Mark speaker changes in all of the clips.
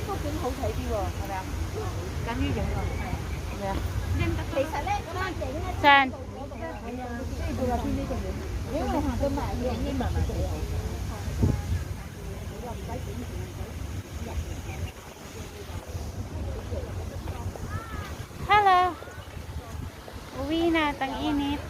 Speaker 1: 個景好睇啲喎，係咪啊？揀呢種喎，係咪啊？其實咧，山景咧，
Speaker 2: Saan?
Speaker 1: 係啊，即係到入邊呢度嘅。如果我行到埋去，已經慢慢地有。
Speaker 2: Hello. Uwi na, tang init.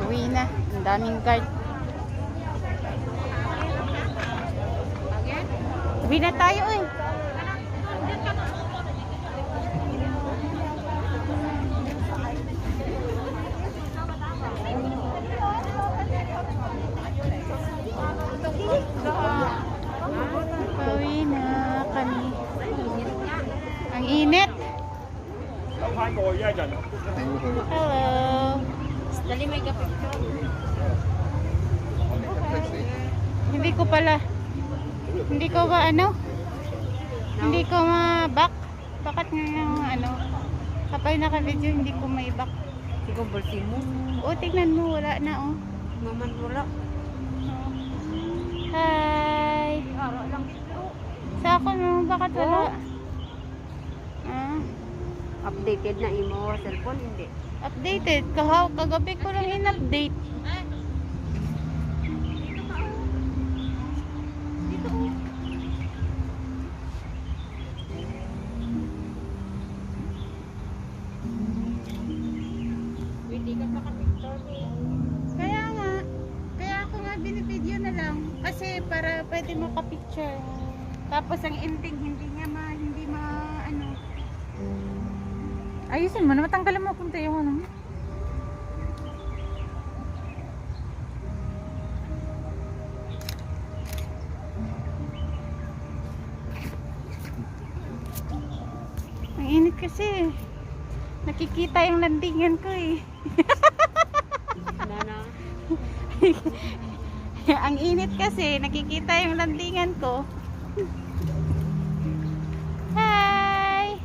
Speaker 2: Uwi na. Ang daming guard. Uwi na tayo eh. Uwi na kami. Ang init. Hello.
Speaker 1: Dali may kapit.
Speaker 2: Hindi ko pala. Hindi ko ba ano? Hindi ko ma-back. Bakit nga yung ano? Kapag naka-video, hindi ko may back.
Speaker 1: Siguro bulsin mo.
Speaker 2: O, tignan mo. Wala na oh.
Speaker 1: Maman wala.
Speaker 2: Hi.
Speaker 1: Araw lang dito.
Speaker 2: Sa ako no, bakit wala? Ah,
Speaker 1: Updated na imo cellphone, hindi.
Speaker 2: updated. Kagabi ko lang in-update.
Speaker 1: Hindi ka maka-picture eh.
Speaker 2: Kaya nga. Kaya ako nga binibideo na lang. Kasi para pwede maka-picture. Tapos ang ending, hindi ano. Ayusin mo na, matanggalan mo punta yung ano. Ang init kasi. Nakikita yung landingan ko eh.
Speaker 1: Nana.
Speaker 2: Ang init kasi, nakikita yung landingan ko. Hi!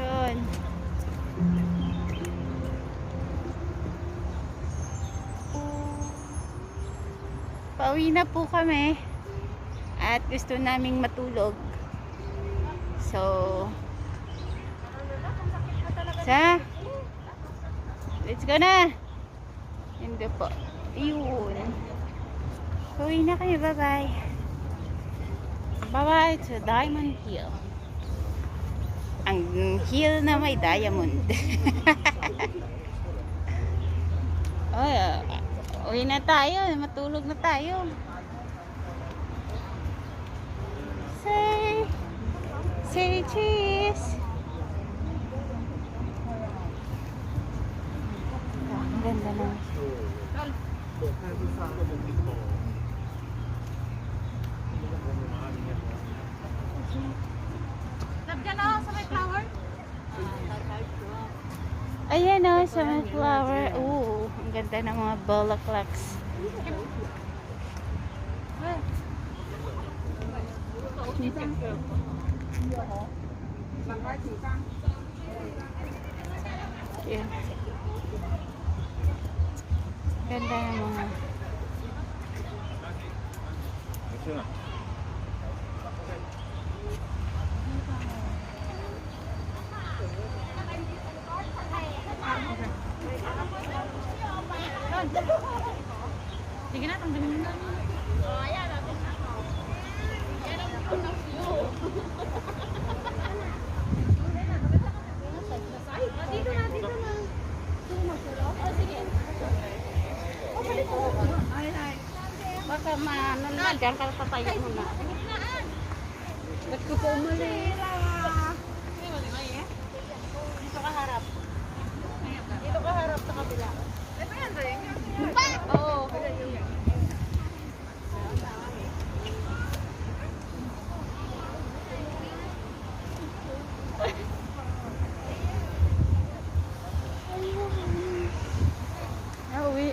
Speaker 2: Yun. Pauwi na po kami. At gusto naming matulog. So, let's go na. Hindi po. Yun. Pauwi na kayo. Bye-bye. Bye-bye to Diamond Hill. Ang hill na may diamond. Oh, uwi na tayo. Matulog na tayo. Say cheese. Ang ganda na.
Speaker 1: Nabdiyan na sa may flower?
Speaker 2: Ayan o, sa may flower. Ooh, ang ganda ng mga bulaklaks. Ayan. Ganda ng mga...
Speaker 1: Sige na, tanggalin mo na. Dito na, dito na. Oh, sige. Oh, balik ko. Ay, ay. ka maano na, diyan ka tatayo mo na. Ba't ko po umuli? Dito ka harap. Dito ka harap sa kabila. Oo.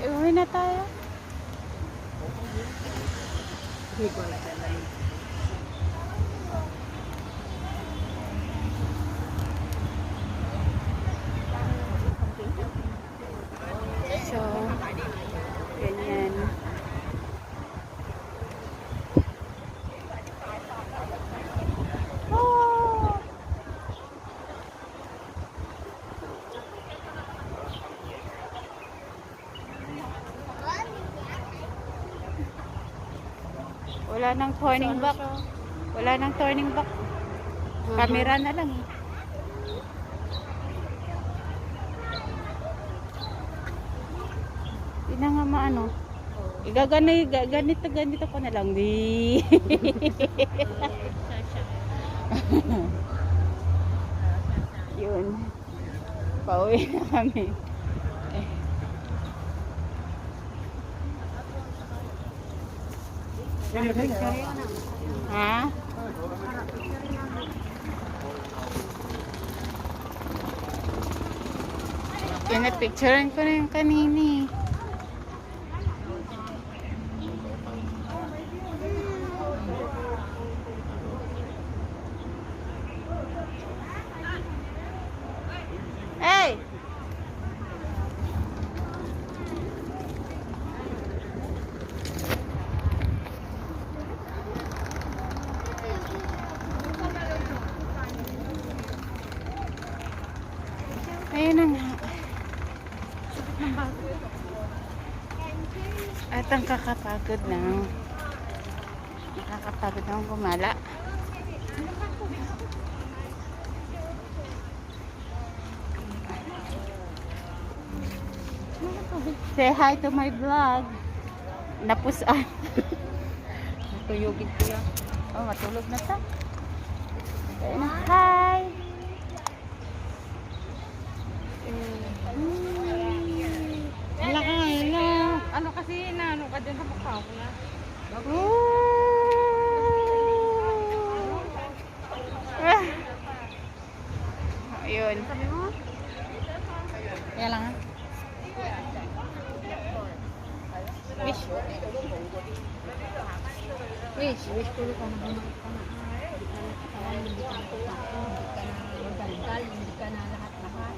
Speaker 2: Uwi na tayo. So, ganyan. Oh! Wala nang turning back. Wala nang turning back. Camera na lang. Hindi na nga maano. Ganito ko na lang. Di. Yun. Pauwi na kami. Ha? Pinapicturean ko na yung kanini. Hey! Ayun na nga. At ang kakapagod lang. Nakakapagod lang gumala. Say hi to my vlog. Napusan.
Speaker 1: Natuyugin ko yan.
Speaker 2: Oh, matulog na ta. Ayun na. Hi!
Speaker 1: Wala ka nga, ano kasi ano ka dyan sa mukha ko na.
Speaker 2: Ayun.
Speaker 1: Sabi mo? Kaya lang ha? Wish. Wish. Wish ko ka na bumalik ka na. Hindi ka na hindi ka na lahat-lahat.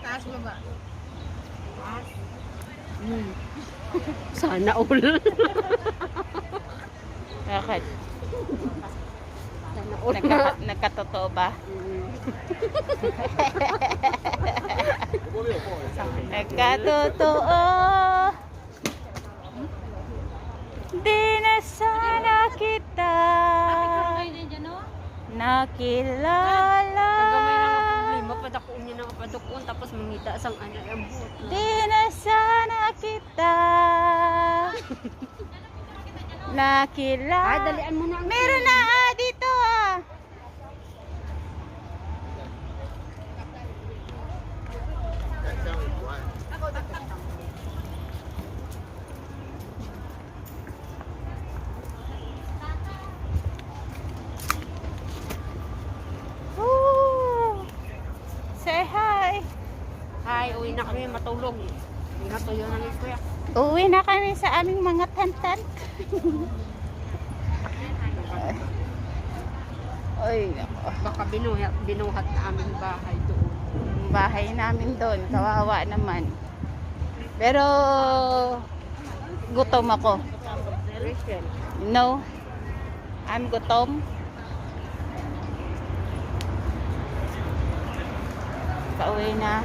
Speaker 1: Taas mo ba? Taas? Sana all.
Speaker 2: Bakit?
Speaker 1: Sana all.
Speaker 2: Nagkatotoo ba? Nagkatotoo. Di na sana kita nakilala.
Speaker 1: Kagamay lang ang problema, padakuon niya ng padakuon, tapos mangita sang ano ang buhok.
Speaker 2: Di na sana kita nakilala.
Speaker 1: Ay, dalian mo na ang
Speaker 2: Meron na dito ah. Say hi.
Speaker 1: Hi, uwi na kami matulog. Hindi na tuyo na ni Kuya.
Speaker 2: Uwi na kami sa aming mga tent-tent. Ay, nako.
Speaker 1: Baka binuhat na aming bahay doon.
Speaker 2: Bahay namin doon. Kawawa naman. Pero, gutom ako. No. I'm gutom. Pauwi na.